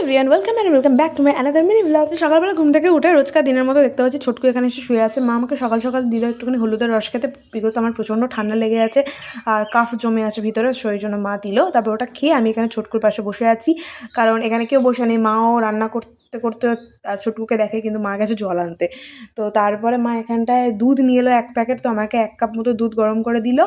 Everyone, welcome back to my another mini blog. সকালবেলা ঘুম থেকে উঠে রোজকার দিনের মতো দেখতে পাচ্ছি ছোটকু এখানে এসে শুয়ে আছে। মা আমাকে সকাল সকাল দিল একটুখানি হলুদের রস খেতে, বিকজ আমার প্রচণ্ড ঠান্ডা লেগে আছে আর কাফ জমে আছে ভিতরে, সেই জন্য মা দিল। তারপর ওটা খেয়ে আমি এখানে ছোটকুর পাশে বসে আছি, কারণ এখানে কেউ বসে নেই। মাও রান্না করতে করতে ছোটকুকে দেখে, কিন্তু মা গেছে জল আনতে। তো তারপরে মা এখানটায় দুধ নিয়ে এলো 1 প্যাকেট, তো আমাকে 1 কাপ মতো দুধ গরম করে দিল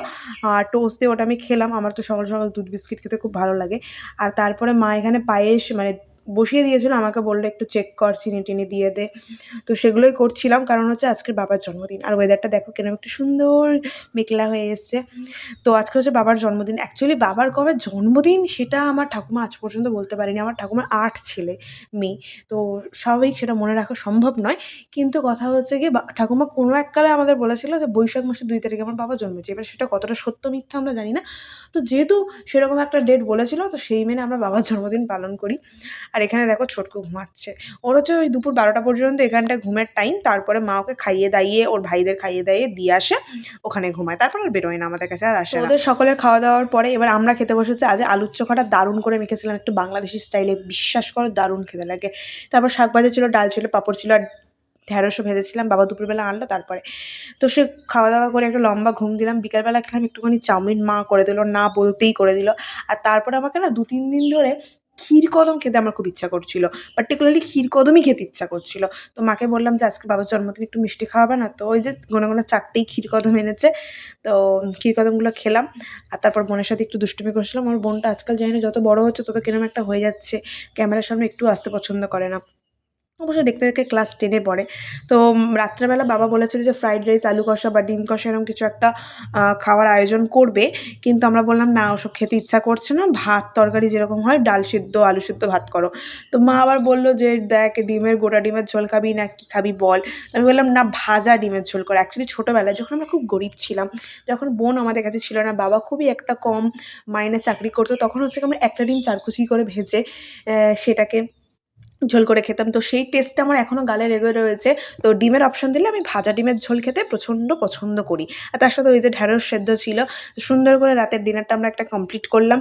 আর টোস্ট দিয়ে ওটা আমি খেলাম। আমার তো সকাল সকাল দুধ বিস্কিট খেতে খুব ভালো লাগে। আর তারপরে মা এখানে পায়েস মানে বসিয়ে দিয়েছিল, আমাকে বললো একটু চেক কর, চিনি টিনি দিয়ে দে। তো সেগুলোই করছিলাম, কারণ হচ্ছে আজকের বাবার জন্মদিন। আর ওয়েদারটা দেখো কেন একটু সুন্দর মেঘলা হয়ে এসছে। তো আজকে হচ্ছে বাবার জন্মদিন। অ্যাকচুয়ালি বাবার কবে জন্মদিন সেটা আমার ঠাকুমা আজ পর্যন্ত বলতে পারেনি। আমার ঠাকুমার 8 ছেলে মেয়ে, তো স্বাভাবিক সেটা মনে রাখা সম্ভব নয়। কিন্তু কথা হচ্ছে কি, ঠাকুমা কোনো এককালে আমাদের বলেছিল যে বৈশাখ মাসের 2 তারিখে আমার বাবা জন্মেছে। এবার সেটা কতটা সত্য মিথ্যা আমরা জানি না। তো যেহেতু সেরকম একটা ডেট বলেছিল, তো সেই মেনে আমরা বাবার জন্মদিন পালন করি। আর এখানে দেখো ছোটকু ঘুমাচ্ছে। ওর হচ্ছে ওই দুপুর 12টা পর্যন্ত এখানটায় ঘুমের টাইম। তারপরে মা ওকে খাইয়ে দাইয়ে, ওর ভাইদের খাইয়ে দাইয়ে দিয়ে আসে, ওখানে ঘুমায়। তারপর আর বেরোয় না আমাদের কাছে, আর আসে না। ওদের সকলের খাওয়া দাওয়ার পরে এবার আমরা খেতে বসেছি। আজ আলুর চোখাটা দারুণ করে মেখেছিলাম, একটু বাংলাদেশি স্টাইলে, বিশ্বাস করো দারুণ খেতে লাগে। তারপর শাক ভাজা ছিল, ডাল ছিল, পাঁপড় ছিল, আর ঢ্যাঁড়সও ভেজেছিলাম, বাবা দুপুরবেলা আনলো। তারপরে তো সে খাওয়া দাওয়া করে একটা লম্বা ঘুম দিলাম। বিকালবেলা খেলাম একটুখানি চাউমিন, মা করে দিল, না বলতেই করে দিল। আর তারপরে আমাকে না 2-3 দিন ধরে ক্ষীরকদম খেতে আমার খুব ইচ্ছা করছিল, পার্টিকুলারলি ক্ষীরকদমই খেতে ইচ্ছা করছিল। তো মাকে বললাম যে আজকে বাবার জন্মদিন, একটু মিষ্টি খাওয়াবে না? তো ওই যে গোনা গোনা 4টেই ক্ষীরকদম এনেছে, তো ক্ষীরকদমগুলো খেলাম। আর তারপর বোনের সাথে একটু দুষ্টুমি করছিলাম। আমার বোনটা আজকাল জানি না, যত বড় হচ্ছে তত কিরম একটা হয়ে যাচ্ছে, ক্যামেরার সামনে একটু আসতে পছন্দ করে না। অবশ্য দেখতে দেখতে ক্লাস 10-এ পড়ে। তো রাত্রেবেলা বাবা বলেছিল যে ফ্রাইড রাইস, আলু কষা বা ডিম কষা এরকম কিছু একটা খাওয়ার আয়োজন করবে। কিন্তু আমরা বললাম না, ওসব খেতে ইচ্ছা করছে না, ভাত তরকারি যেরকম হয়, ডাল সিদ্ধ, আলু সিদ্ধ, ভাত করো। তো মা আবার বললো যে দেখ, গোটা ডিমের ঝোল খাবি না কি খাবি বল। আমি বললাম না, ভাজা ডিমের ঝোল করো। অ্যাকচুয়ালি ছোটোবেলায় যখন আমরা খুব গরিব ছিলাম, যখন বোন আমাদের কাছে ছিল না, বাবা খুবই একটা কম মাইনে চাকরি করতো, তখন হচ্ছে আমরা একটা ডিম চারকুচি করে ভেজে সেটাকে ঝোল করে খেতাম। তো সেই টেস্টটা আমার এখনও গালে লেগে রয়েছে। তো ডিমের অপশান দিলে আমি ভাজা ডিমের ঝোল খেতে প্রচণ্ড পছন্দ করি। আর তার সাথে ওই যে ঢ্যাঁড়স সেদ্ধ ছিল। তো সুন্দর করে রাতের ডিনারটা আমরা একটা কমপ্লিট করলাম।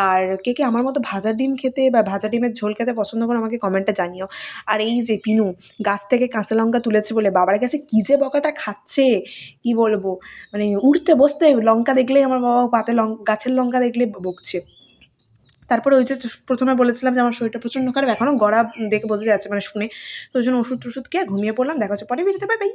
আর কে কে আমার মতো ভাজা ডিম খেতে বা ভাজা ডিমের ঝোল খেতে পছন্দ করে আমাকে কমেন্টে জানিও। আর এই যে পিনু গাছ থেকে কাঁচা লঙ্কা তুলেছে বলে বাবার কাছে কী যে বকাটা খাচ্ছে, কি বলবো। মানে উঠতে বসতে লঙ্কা দেখলেই আমার বাবা গাছের লঙ্কা দেখলে বকছে। তারপরে ওই যে প্রথমে বলেছিলাম যে আমার শরীরটা প্রচণ্ড খারাপ, এখনও গলা দেখে বোঝা যাচ্ছে মানে শুনে। তো ওই জন্য ওষুধ টষুধ খেয়ে ঘুমিয়ে পড়লাম। দেখা হচ্ছে পরে ভিডিওতে, বাই বাই।